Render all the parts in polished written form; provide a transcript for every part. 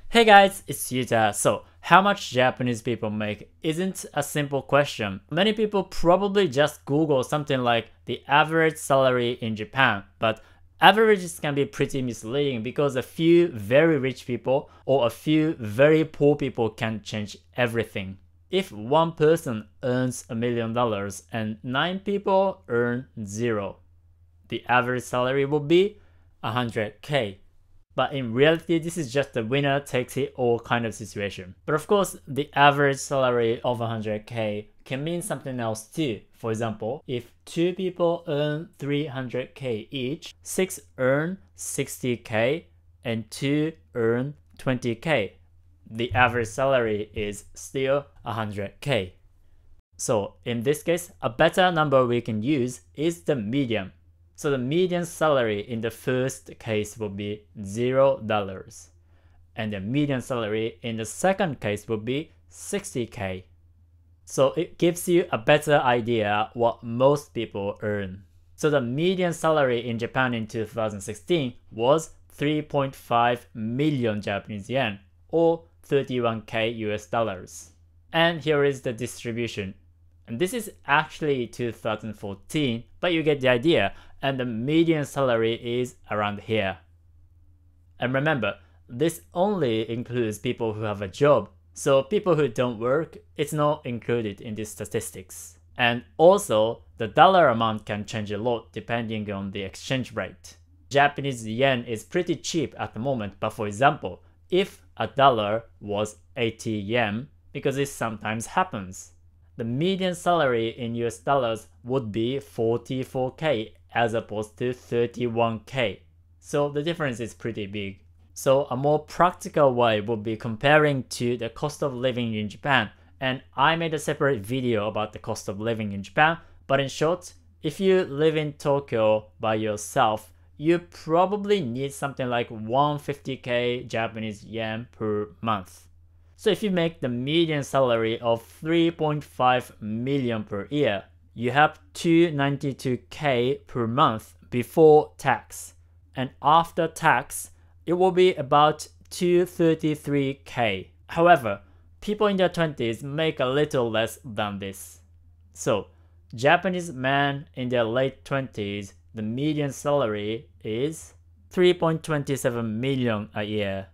Hey guys, it's Yuta. So, how much Japanese people make isn't a simple question. Many people probably just Google something like the average salary in Japan, but averages can be pretty misleading because a few very rich people or a few very poor people can change everything. If one person earns $1 million and 9 people earn 0, the average salary would be 100k. But in reality, this is just a winner takes it all kind of situation. But of course, the average salary of 100k can mean something else too. For example, if 2 people earn 300k each, 6 earn 60k, and 2 earn 20k, the average salary is still 100k. So in this case, a better number we can use is the median. So the median salary in the first case will be $0, and the median salary in the second case will be 60k. So it gives you a better idea what most people earn. So the median salary in Japan in 2016 was 3.5 million Japanese yen, or 31k US dollars. And here is the distribution. And this is actually 2014, but you get the idea, and the median salary is around here. And remember, this only includes people who have a job, so people who don't work, it's not included in these statistics. And also, the dollar amount can change a lot depending on the exchange rate. Japanese yen is pretty cheap at the moment, but for example, if a dollar was 80 yen, because this sometimes happens, the median salary in US dollars would be 44k as opposed to 31k. So the difference is pretty big. So a more practical way would be comparing to the cost of living in Japan. And I made a separate video about the cost of living in Japan. But in short, if you live in Tokyo by yourself, you probably need something like 150k Japanese yen per month. So if you make the median salary of 3.5 million per year, you have 292k per month before tax. And after tax, it will be about 233k. However, people in their 20s make a little less than this. So, Japanese men in their late 20s, the median salary is 3.27 million a year,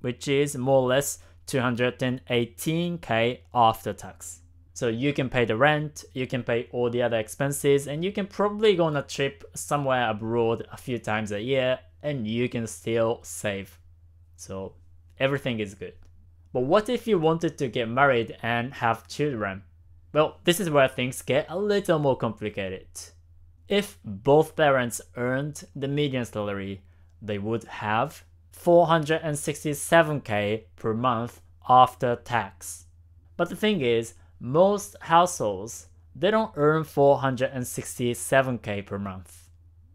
which is more or less 218k after tax. So you can pay the rent, you can pay all the other expenses, and you can probably go on a trip somewhere abroad a few times a year, and you can still save. So everything is good. But what if you wanted to get married and have children? Well, this is where things get a little more complicated. If both parents earned the median salary, they would have 467k per month after tax. But the thing is, most households, they don't earn 467k per month.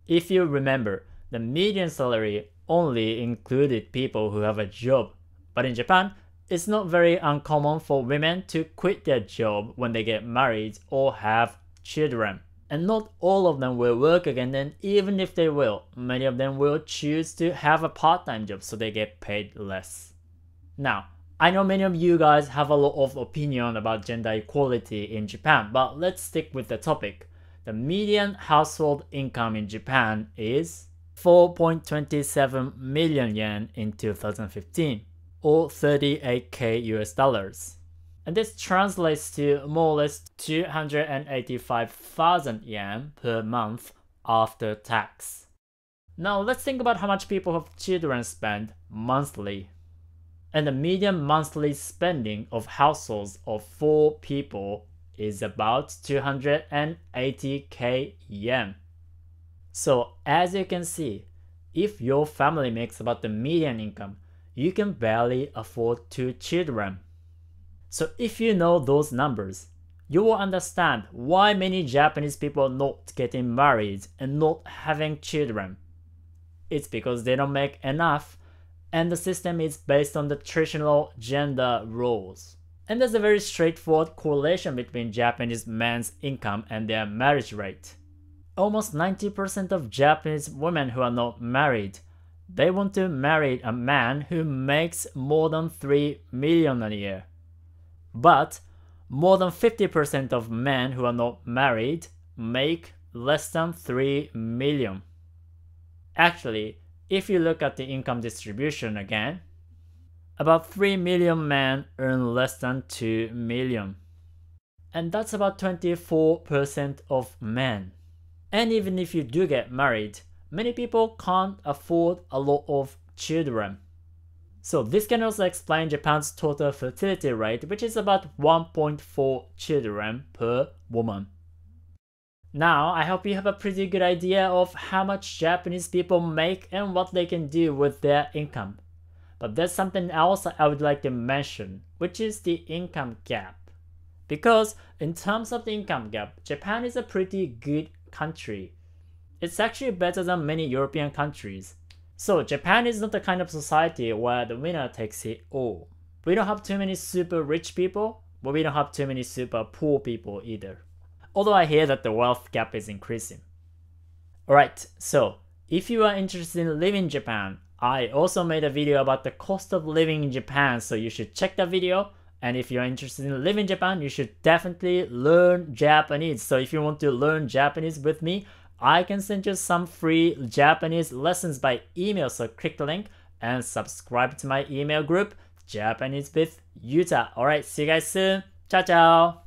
If you remember, the median salary only included people who have a job. But in Japan, it's not very uncommon for women to quit their job when they get married or have children. And not all of them will work again, and even if they will, many of them will choose to have a part-time job so they get paid less. Now, I know many of you guys have a lot of opinion about gender equality in Japan, but let's stick with the topic. The median household income in Japan is 4.27 million yen in 2015, or 38k US dollars. And this translates to more or less 285,000 yen per month after tax. Now let's think about how much people have children spend monthly. And the median monthly spending of households of 4 people is about 280k yen. So as you can see, if your family makes about the median income, you can barely afford 2 children. So if you know those numbers, you will understand why many Japanese people are not getting married and not having children. It's because they don't make enough, and the system is based on the traditional gender roles. And there's a very straightforward correlation between Japanese men's income and their marriage rate. Almost 90% of Japanese women who are not married, they want to marry a man who makes more than 3 million a year. But more than 50% of men who are not married make less than 3 million. Actually, if you look at the income distribution again, about 3 million men earn less than 2 million. And that's about 24% of men. And even if you do get married, many people can't afford a lot of children. So this can also explain Japan's total fertility rate, which is about 1.4 children per woman. Now, I hope you have a pretty good idea of how much Japanese people make and what they can do with their income. But there's something else I would like to mention, which is the income gap. Because in terms of the income gap, Japan is a pretty good country. It's actually better than many European countries. So Japan is not the kind of society where the winner takes it all. We don't have too many super rich people, but we don't have too many super poor people either. Although I hear that the wealth gap is increasing. Alright, so if you are interested in living in Japan, I also made a video about the cost of living in Japan, so you should check that video. And if you're interested in living in Japan, you should definitely learn Japanese. So if you want to learn Japanese with me, I can send you some free Japanese lessons by email, so click the link and subscribe to my email group, Japanese with Yuta. Alright, see you guys soon. Ciao, ciao!